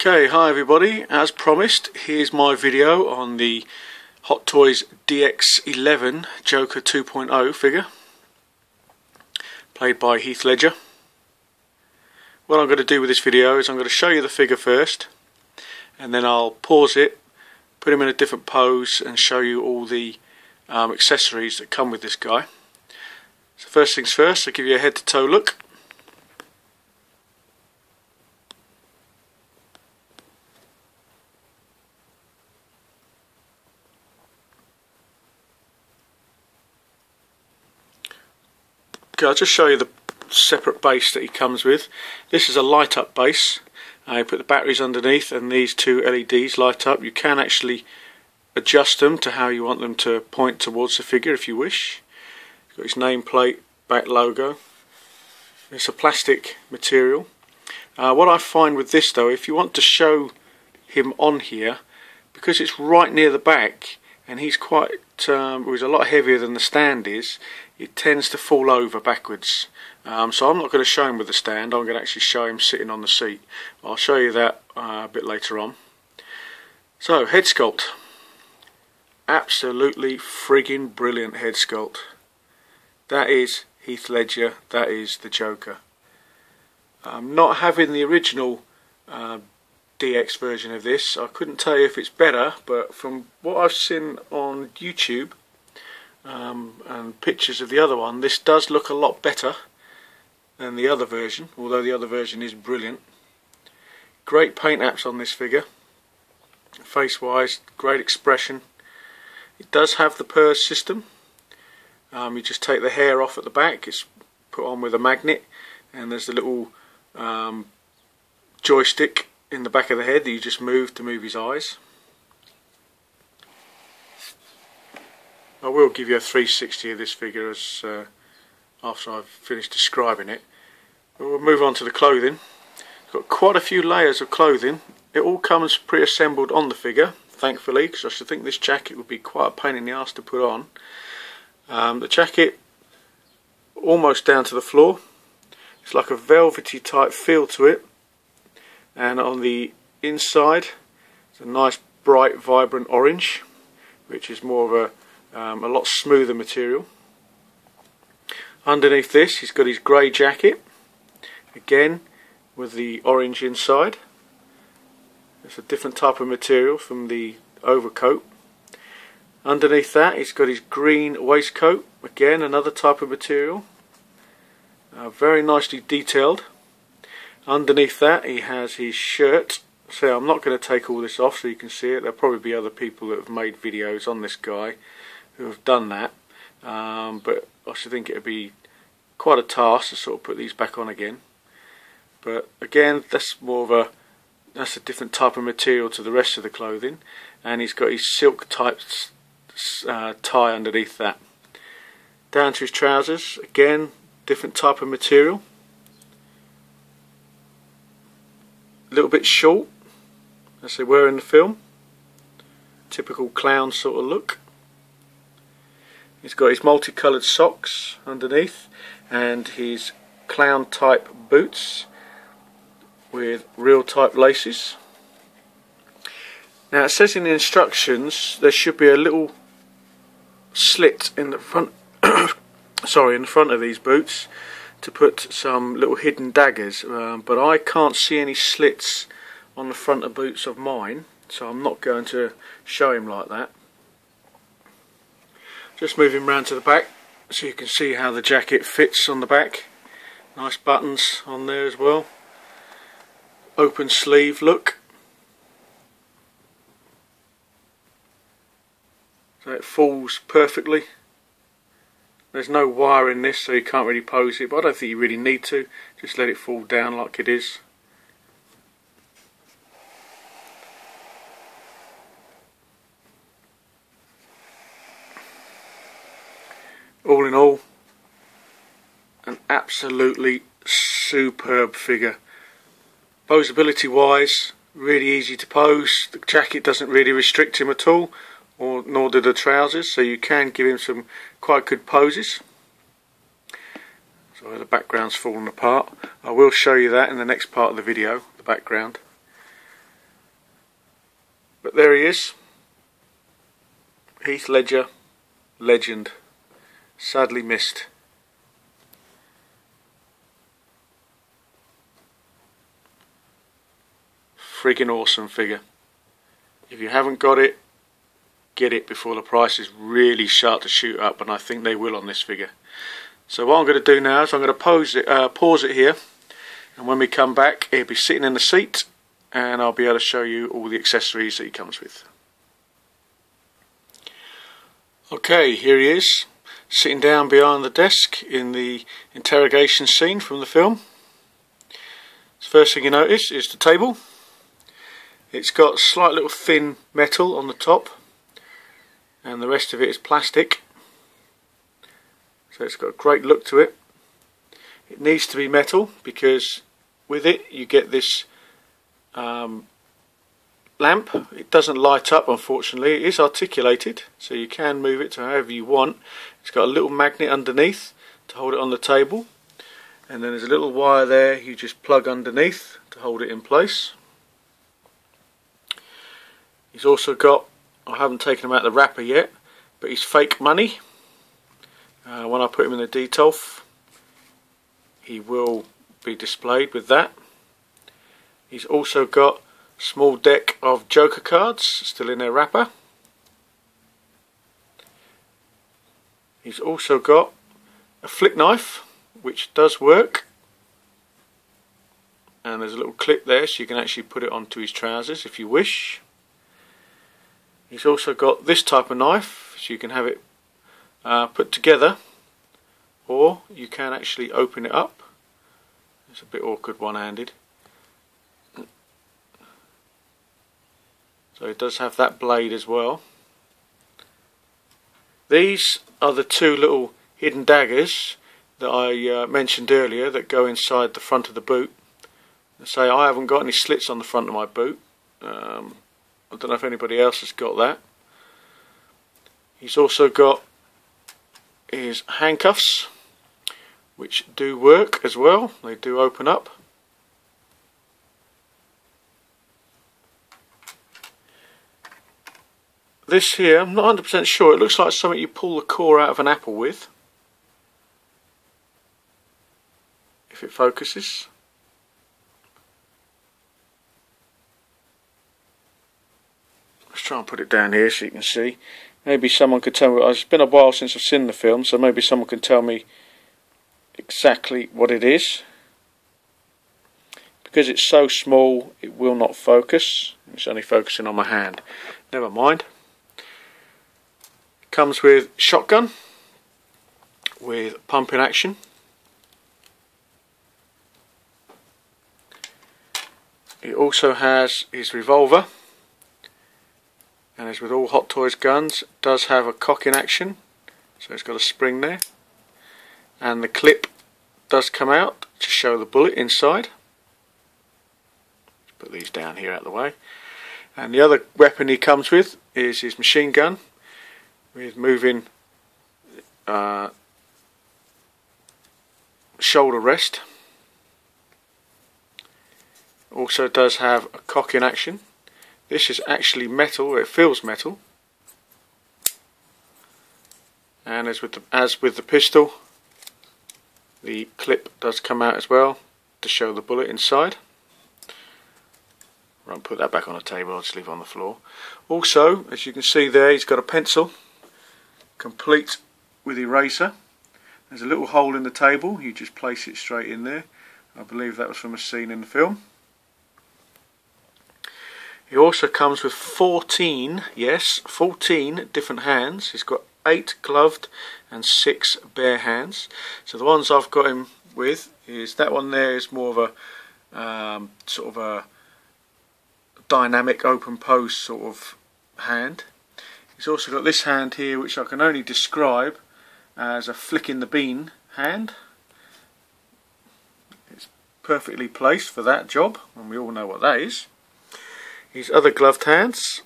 Okay, hi everybody. As promised, here's my video on the Hot Toys DX11 Joker 2.0 figure, played by Heath Ledger. What I'm going to do with this video is I'm going to show you the figure first, and then I'll pause it, put him in a different pose, and show you all the accessories that come with this guy. So first things first, I'll give you a head to toe look. Okay, I'll just show you the separate base that he comes with. This is a light up base. You put the batteries underneath and these two LEDs light up. You can actually adjust them to how you want them to point towards the figure if you wish. Got his nameplate, back logo. It's a plastic material. What I find with this though, if you want to show him on here, because it's right near the back and he's quite, he's a lot heavier than the stand is, it tends to fall over backwards. So I'm not going to show him with the stand, I'm going to actually show him sitting on the seat. I'll show you that a bit later on. So, head sculpt. Absolutely friggin' brilliant head sculpt. That is Heath Ledger, that is the Joker. Not having the original DX version of this, I couldn't tell you if it's better, but from what I've seen on YouTube and pictures of the other one, this does look a lot better than the other version, although the other version is brilliant. Great paint apps on this figure, face wise, great expression. It does have the purse system. You just take the hair off at the back, it's put on with a magnet, and there's the little joystick in the back of the head that you just move to move his eyes. I will give you a 360 of this figure as after I've finished describing it. But we'll move on to the clothing. It's got quite a few layers of clothing. It all comes pre-assembled on the figure, thankfully, because I should think this jacket would be quite a pain in the arse to put on. The jacket almost down to the floor. It's like a velvety type feel to it, and on the inside it's a nice bright vibrant orange, which is more of a lot smoother material. Underneath this he's got his grey jacket, again with the orange inside. It's a different type of material from the overcoat. Underneath that he's got his green waistcoat, again another type of material, very nicely detailed. Underneath that he has his shirt. So I'm not going to take all this off so you can see it. There'll probably be other people that have made videos on this guy who have done that, but I should think it would be quite a task to sort of put these back on again. But again, that's a different type of material to the rest of the clothing, and he's got his silk type tie underneath that. Down to his trousers, again different type of material, a little bit short as they were in the film, typical clown sort of look. He's got his multicoloured socks underneath and his clown type boots with real type laces. Now it says in the instructions there should be a little slit in the front sorry, in the front of these boots to put some little hidden daggers, but I can't see any slits on the front of boots of mine, so I'm not going to show him like that. Just move him round to the back so you can see how the jacket fits on the back. Nice buttons on there as well. Open sleeve look. So it falls perfectly. There's no wire in this so you can't really pose it, but I don't think you really need to. Just let it fall down like it is. All in all, an absolutely superb figure. Posability wise, really easy to pose. The jacket doesn't really restrict him at all, nor do the trousers, so you can give him some quite good poses. So the background's fallen apart. I will show you that in the next part of the video, the background. But there he is, Heath Ledger, legend, sadly missed. Friggin' awesome figure. If you haven't got it, get it before the prices really start to shoot up, and I think they will on this figure. So what I'm going to do now is I'm going to pause it here, and when we come back he'll be sitting in the seat and I'll be able to show you all the accessories that he comes with. Okay, here he is, sitting down behind the desk in the interrogation scene from the film. The first thing you notice is the table. It's got slight little thin metal on the top, and the rest of it is plastic. So it's got a great look to it. It needs to be metal because with it you get this lamp. It doesn't light up, unfortunately. It is articulated, so you can move it to however you want. It's got a little magnet underneath to hold it on the table, and then there's a little wire there you just plug underneath to hold it in place. He's also got, I haven't taken him out the wrapper yet, but he's fake money. When I put him in the detolf, he will be displayed with that. He's also got a small deck of Joker cards still in their wrapper. He's also got a flick knife which does work, and there's a little clip there so you can actually put it onto his trousers if you wish. He's also got this type of knife, so you can have it put together, or you can actually open it up. It's a bit awkward one-handed. So it does have that blade as well. These are the two little hidden daggers that I mentioned earlier that go inside the front of the boot. Say I haven't got any slits on the front of my boot. I don't know if anybody else has got that. He's also got his handcuffs, which do work as well. They do open up. This here, I'm not 100% sure, it looks like something you pull the core out of an apple with, if it focuses. Let's try and put it down here so you can see. Maybe someone could tell me, it's been a while since I've seen the film, so maybe someone can tell me exactly what it is. Because it's so small, it will not focus. It's only focusing on my hand. Never mind. It comes with shotgun, with pumping action. It also has his revolver. And as with all Hot Toys guns, it does have a cocking action, so it's got a spring there, and the clip does come out to show the bullet inside. Let's put these down here out of the way. And the other weapon he comes with is his machine gun with moving shoulder rest. Also does have a cocking action. This is actually metal, it feels metal. And as with the pistol, the clip does come out as well to show the bullet inside. I won't put that back on the table, I'll just leave it on the floor. Also, as you can see there, he's got a pencil, complete with eraser. There's a little hole in the table, you just place it straight in there. I believe that was from a scene in the film. He also comes with 14, yes, 14 different hands. He's got 8 gloved and 6 bare hands. So the ones I've got him with is that one there is more of a sort of a dynamic open pose sort of hand. He's also got this hand here which I can only describe as a flick in the bean hand. It's perfectly placed for that job, and we all know what that is. His other gloved hands,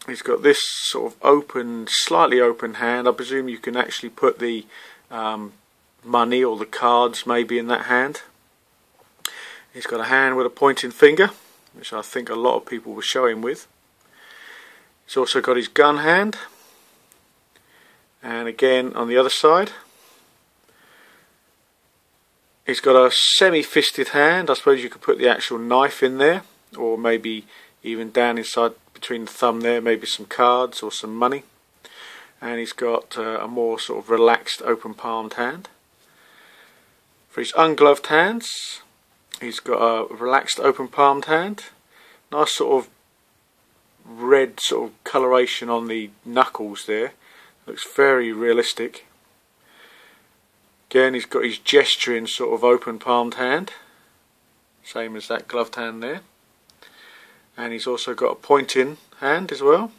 he's got this sort of open, slightly open hand. I presume you can actually put the money or the cards maybe in that hand. He's got a hand with a pointing finger, which I think a lot of people will show him with. He's also got his gun hand, and again on the other side he's got a semi-fisted hand. I suppose you could put the actual knife in there, or maybe even down inside between the thumb there, maybe some cards or some money. And he's got a more sort of relaxed open palmed hand. For his ungloved hands, he's got a relaxed open palmed hand. Nice sort of red sort of coloration on the knuckles there. Looks very realistic. Again, he's got his gesturing sort of open palmed hand, same as that gloved hand there. And he's also got a pointing hand as well.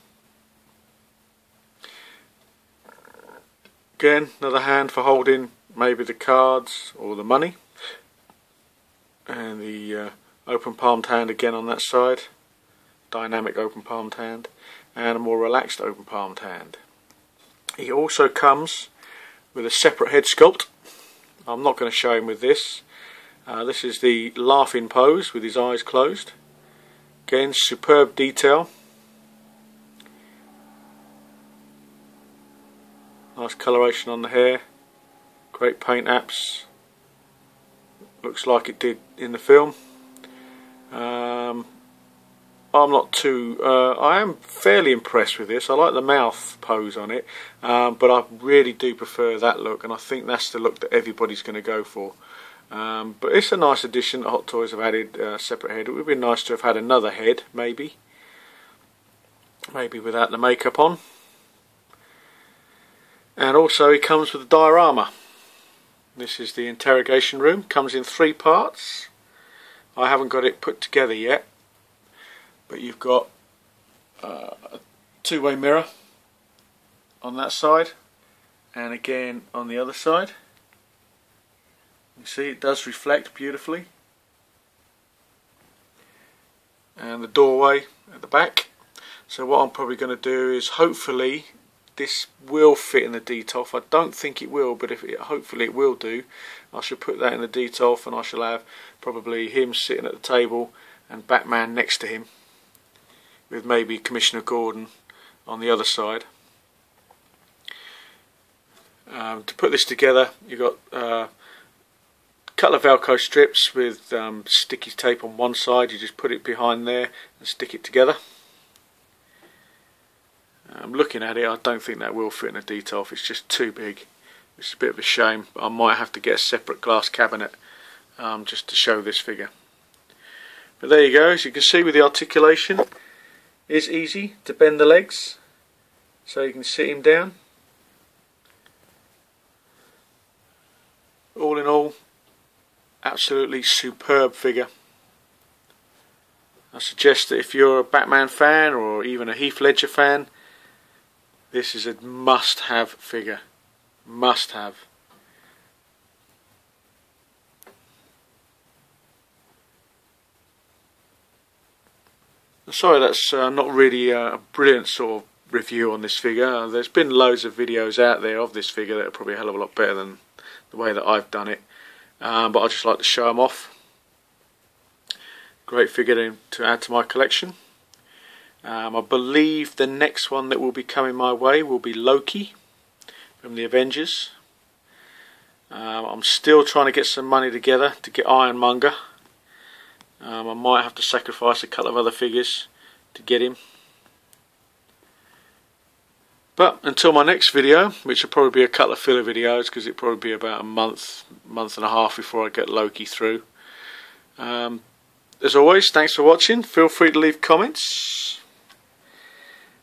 Again, another hand for holding maybe the cards or the money. And the open palmed hand again on that side, dynamic open palmed hand, and a more relaxed open palmed hand. He also comes with a separate head sculpt. I'm not going to show him with this. This is the laughing pose with his eyes closed. Again, superb detail. Nice coloration on the hair. Great paint apps. Looks like it did in the film. I'm not too. I am fairly impressed with this. I like the mouth pose on it, but I really do prefer that look, and I think that's the look that everybody's going to go for. But it's a nice addition that Hot Toys have added a separate head. It would be nice to have had another head, maybe without the makeup on. And also he comes with a diorama. This is the interrogation room. Comes in 3 parts. I haven't got it put together yet, but you've got a 2-way mirror on that side, and again on the other side. You see it does reflect beautifully. And the doorway at the back. So what I'm probably going to do is, hopefully this will fit in the detolf. I don't think it will, but hopefully it will do. I shall put that in the detolf, and I shall have probably him sitting at the table and Batman next to him, with maybe Commissioner Gordon on the other side. To put this together, you've got a couple of Velcro strips with sticky tape on one side. You just put it behind there and stick it together. I'm looking at it, I don't think that will fit in a detolf. It's just too big. It's a bit of a shame. I might have to get a separate glass cabinet just to show this figure. But there you go. As you can see with the articulation, it's easy to bend the legs so you can sit him down. All in all, absolutely superb figure. I suggest that if you're a Batman fan or even a Heath Ledger fan, this is a must-have figure. Must-have. Sorry, that's not really a brilliant sort of review on this figure. There's been loads of videos out there of this figure that are probably a hell of a lot better than the way that I've done it. But I just like to show them off. Great figure to add to my collection. I believe the next one that will be coming my way will be Loki from the Avengers. I'm still trying to get some money together to get Ironmonger. I might have to sacrifice a couple of other figures to get him. But until my next video, which will probably be a couple of filler videos, because it'll probably be about a month and a half before I get Loki through. As always, thanks for watching. Feel free to leave comments,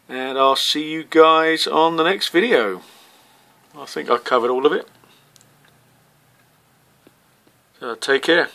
and I'll see you guys on the next video. I think I covered all of it. So take care.